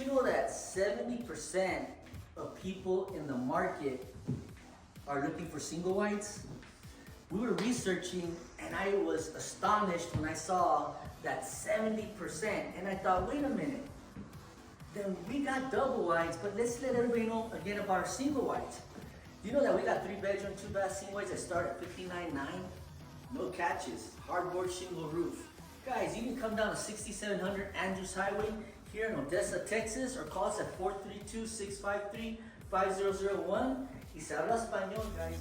you know that 70% of people in the market are looking for single whites? We were researching and I was astonished when I saw that 70%, and I thought, wait a minute, then we got double whites, but let's let everybody know again about our single whites. You know that we got 3-bedroom, 2-bath single whites that start at $59,900? No catches, hardboard shingle roof. Guys, you can come down to 6700 Andrews Highway here in Odessa, Texas, or call us at 432-653-5001. Y se habla español, guys.